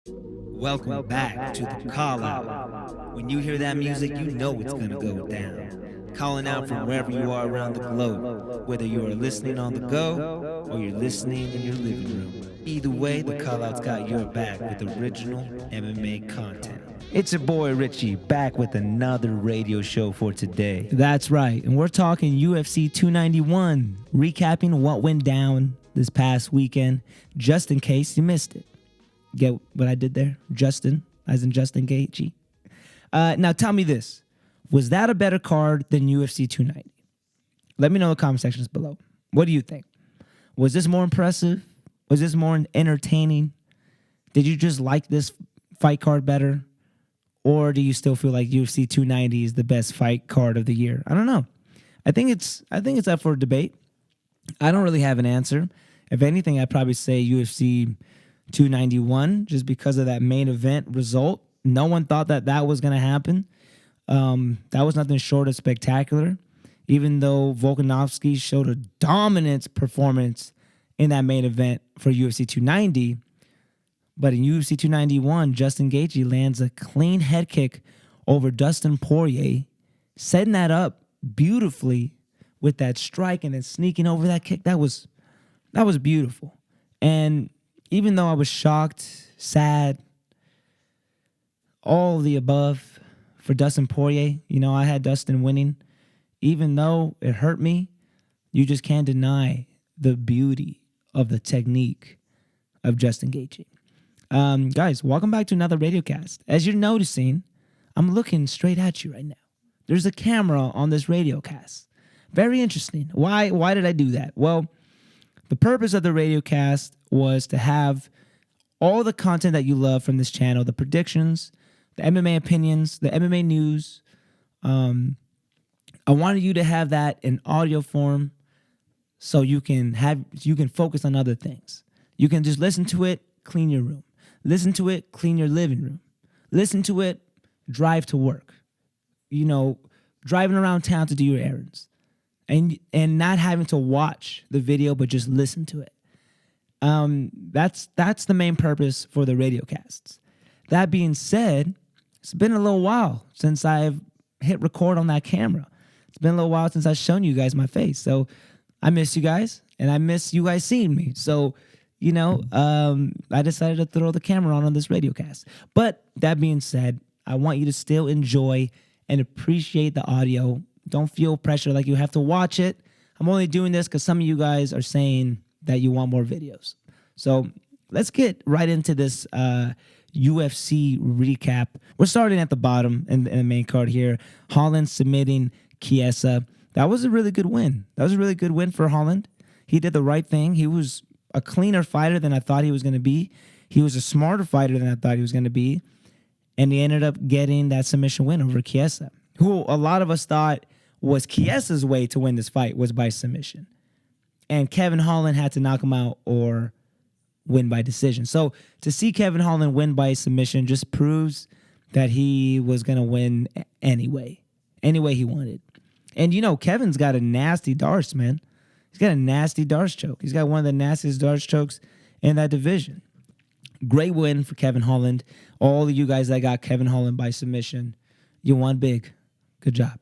Welcome back to the call out. When you hear that music, you know it's gonna go down. Calling out from wherever you are around the globe, whether you are listening on the go or you're listening in your living room. Either way, the call out's got your back with original MMA content. It's your boy Richie back with another radio show for today. That's right. And we're talking UFC 291, recapping what went down this past weekend, just in case you missed it. Get what I did there? Justin, as in Justin Gaethje. Now tell me this. Was that a better card than UFC 290? Let me know in the comment sections below. What do you think? Was this more impressive? Was this more entertaining? Did you just like this fight card better? Or do you still feel like UFC 290 is the best fight card of the year? I don't know. I think it's up for debate. I don't really have an answer. If anything, I'd probably say UFC 291, just because of that main event result. No one thought that was going to happen. That was nothing short of spectacular. Even though Volkanovski showed a dominant performance in that main event for UFC 290, but in UFC 291, Justin Gaethje lands a clean head kick over Dustin Poirier, setting that up beautifully with that strike and then sneaking over that kick. That was beautiful. And even though I was shocked, sad, all of the above for Dustin Poirier, I had Dustin winning. Even though it hurt me, you just can't deny the beauty of the technique of Justin Gaethje. Guys, welcome back to another Radiocast. As you're noticing, I'm looking straight at you right now. There's a camera on this Radiocast. Very interesting. Why did I do that? Well, the purpose of the Radiocast was to have all the content that you love from this channel, the predictions, the MMA opinions, the MMA news. I wanted you to have that in audio form so you can focus on other things. You can just listen to it, clean your room. Listen to it, clean your living room. Listen to it, drive to work. Driving around town to do your errands. And not having to watch the video, but just listen to it. That's the main purpose for the Radiocasts. That being said, it's been a little while since I've hit record on that camera. It's been a little while since I've shown you guys my face. So I miss you guys, and I miss you guys seeing me. So, I decided to throw the camera on this Radiocast. But that being said, I want you to still enjoy and appreciate the audio. Don't feel pressure like you have to watch it. I'm only doing this because some of you guys are saying that you want more videos. So let's get right into this UFC recap. We're starting at the bottom in the main card here. Holland submitting Chiesa. That was a really good win. That was a really good win for Holland. He did the right thing. He was a cleaner fighter than I thought he was going to be. He was a smarter fighter than I thought he was going to be. And he ended up getting that submission win over Chiesa, who a lot of us thought was Chiesa's way to win this fight was by submission. And Kevin Holland had to knock him out or win by decision. So to see Kevin Holland win by submission just proves that he was going to win anyway he wanted. And, Kevin's got a nasty darce, man. He's got a nasty darce choke. He's got one of the nastiest darce chokes in that division. Great win for Kevin Holland. All of you guys that got Kevin Holland by submission, you won big. Good job.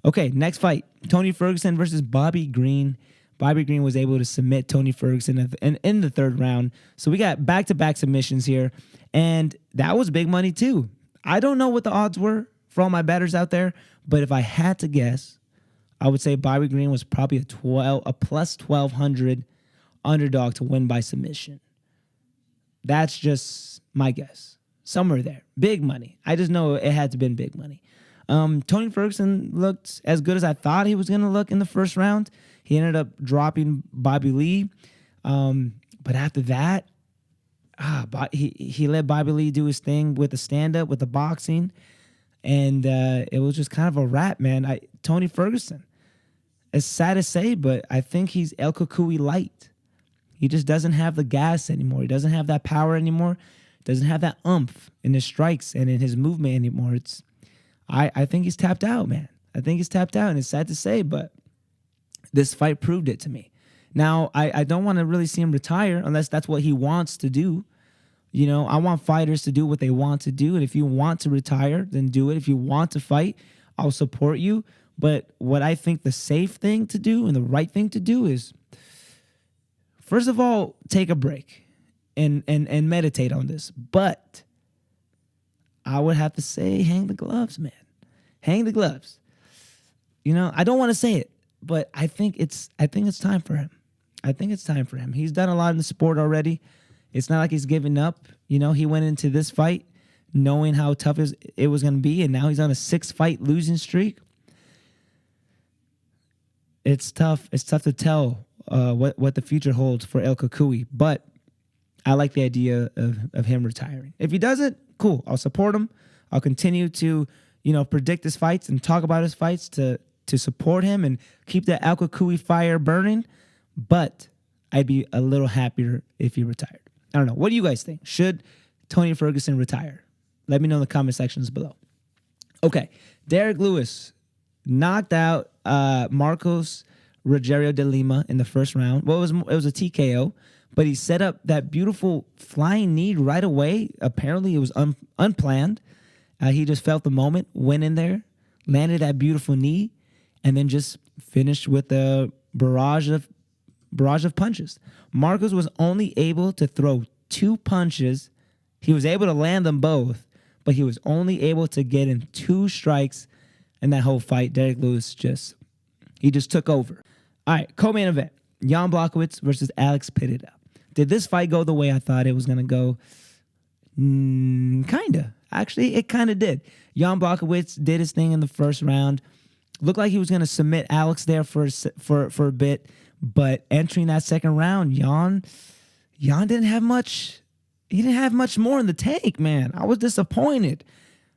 Okay, next fight. Tony Ferguson versus Bobby Green. Bobby Green was able to submit Tony Ferguson in the third round. So we got back-to-back submissions here. And that was big money too. I don't know what the odds were for all my bettors out there, but if I had to guess, I would say Bobby Green was probably a plus 1,200 underdog to win by submission. That's just my guess. Somewhere there. Big money. I just know it had to have been big money. Tony Ferguson looked as good as I thought he was going to look in the first round. He ended up dropping Bobby Lee. But after that, he let Bobby Lee do his thing with the stand-up, with the boxing. And it was just kind of a wrap, man. Tony Ferguson, it's sad to say, but I think he's El Cucuy light. He just doesn't have the gas anymore. He doesn't have that power anymore. Doesn't have that oomph in his strikes and in his movement anymore. I think he's tapped out, man. I think he's tapped out, and it's sad to say, but this fight proved it to me. Now, I don't want to really see him retire unless that's what he wants to do. You know, I want fighters to do what they want to do. And if you want to retire, then do it. If you want to fight, I'll support you. But what I think the safe thing to do and the right thing to do is, first of all, take a break and meditate on this. But I would have to say, hang the gloves, man. Hang the gloves. You know, I don't want to say it, but I think it's time for him. I think it's time for him. He's done a lot in the sport already. It's not like he's given up. You know, he went into this fight knowing how tough it was going to be, and now he's on a 6-fight losing streak. It's tough. It's tough to tell what the future holds for El Cucuy, but I like the idea of him retiring. If he doesn't, cool. I'll support him. I'll continue to, you know, predict his fights and talk about his fights to support him and keep the El Cucuy fire burning. But I'd be a little happier if he retired. I don't know. What do you guys think? Should Tony Ferguson retire? Let me know in the comment sections below. Okay, Derek Lewis knocked out Marcos Rogerio de Lima in the first round. Well, it was a TKO, but he set up that beautiful flying knee right away. Apparently, it was unplanned. He just felt the moment, went in there, landed that beautiful knee, and then just finished with a barrage of punches. Marcos was only able to throw 2 punches. He was able to land them both, but he was only able to get in 2 strikes in that whole fight. Derek Lewis just took over. All right, co-main event. Jan Blachowicz versus Alex Pereira. Did this fight go the way I thought it was going to go? Kinda. Actually, it kind of did. Jan Blachowicz did his thing in the first round. Looked like he was going to submit Alex there for a bit, but entering that second round, Jan didn't have much. He didn't have much more in the tank, man. I was disappointed.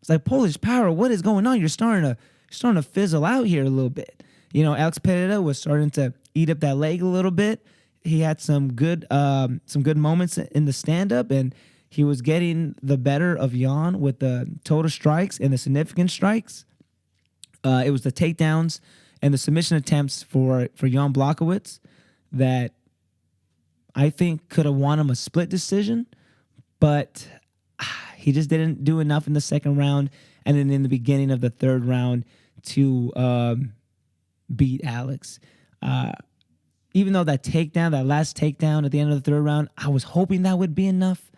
It's like, Polish Power, what is going on? You're starting to fizzle out here a little bit. You know, Alex Pereira was starting to eat up that leg a little bit. He had some good moments in the stand-up, and he was getting the better of Jan with the total strikes and the significant strikes. It was the takedowns and the submission attempts for Jan Blachowicz that I think could have won him a split decision, but he just didn't do enough in the second round and then in the beginning of the third round to beat Alex. Even though that last takedown at the end of the third round, I was hoping that would be enough,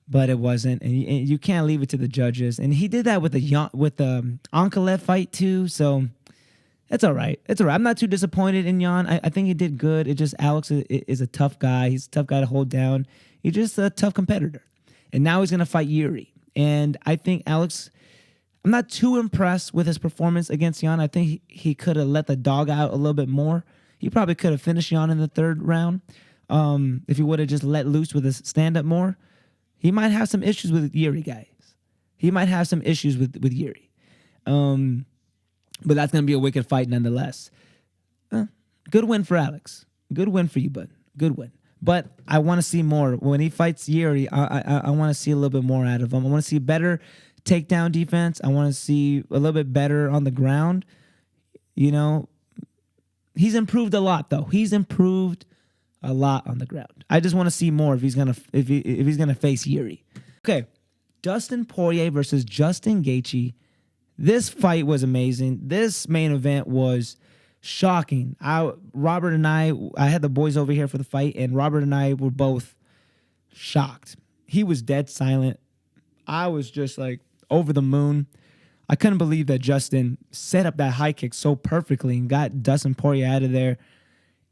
but it wasn't. And you can't leave it to the judges. And he did that with the Ankalaev fight too, so it's all right. It's all right. I'm not too disappointed in Jan. I think he did good. It just Alex is a tough guy. He's a tough guy to hold down. He's just a tough competitor. And now he's going to fight Yuri. And I think Alex, I'm not too impressed with his performance against Jan. I think he could have let the dog out a little bit more. He probably could have finished Jan in the third round if he would have just let loose with his stand-up more. He might have some issues with Yuri, guys. He might have some issues with Yuri. But that's going to be a wicked fight nonetheless. Good win for Alex. Good win for you, bud. Good win. But I want to see more. When he fights Yuri, I want to see a little bit more out of him. I want to see better takedown defense. I want to see a little bit better on the ground. You know, he's improved a lot, though. He's improved a lot on the ground. I just want to see more if he's gonna face Yuri. Okay, Dustin Poirier versus Justin Gaethje. This fight was amazing. This main event was shocking. Robert and I had the boys over here for the fight, and Robert and I were both shocked. He was dead silent. I was just like over the moon. I couldn't believe that Justin set up that high kick so perfectly and got Dustin Poirier out of there.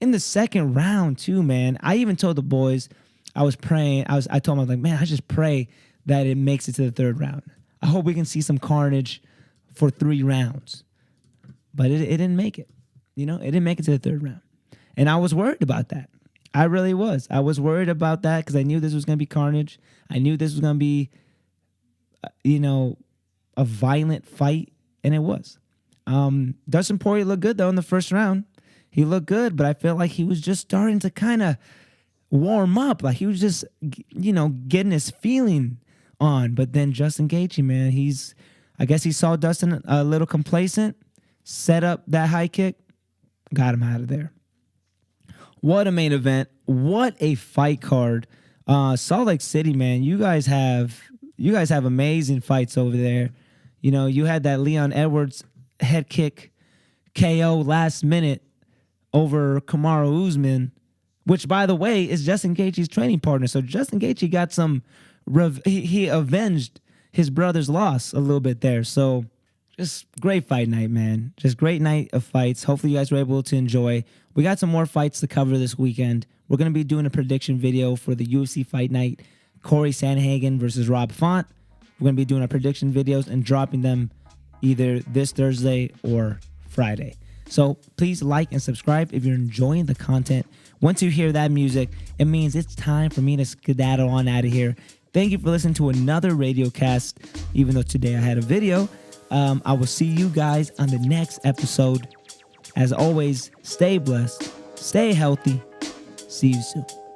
In the second round, too, man, I even told the boys, I was praying. I told them, I was like, man, I just pray that it makes it to the third round. I hope we can see some carnage for 3 rounds. But it didn't make it. You know, it didn't make it to the third round. And I was worried about that. I really was. I was worried about that because I knew this was going to be carnage. I knew this was going to be, a violent fight, and it was. Dustin Poirier looked good, though, in the first round. He looked good, but I felt like he was just starting to kind of warm up. Like he was just, getting his feeling on. But then Justin Gaethje, man, I guess he saw Dustin a little complacent, set up that high kick, got him out of there. What a main event. What a fight card. Salt Lake City, man, you guys have amazing fights over there. You know, you had that Leon Edwards head kick KO last minute over Kamaru Usman, which, by the way, is Justin Gaethje's training partner. So Justin Gaethje got some he avenged his brother's loss a little bit there. So just great fight night, man. Just great night of fights. Hopefully you guys were able to enjoy. We got some more fights to cover this weekend. We're going to be doing a prediction video for the UFC fight night, Corey Sandhagen versus Rob Font. We're going to be doing our prediction videos and dropping them either this Thursday or Friday. So please like and subscribe if you're enjoying the content. Once you hear that music, it means it's time for me to skedaddle on out of here. Thank you for listening to another Radiocast, even though today I had a video. I will see you guys on the next episode. As always, stay blessed, stay healthy. See you soon.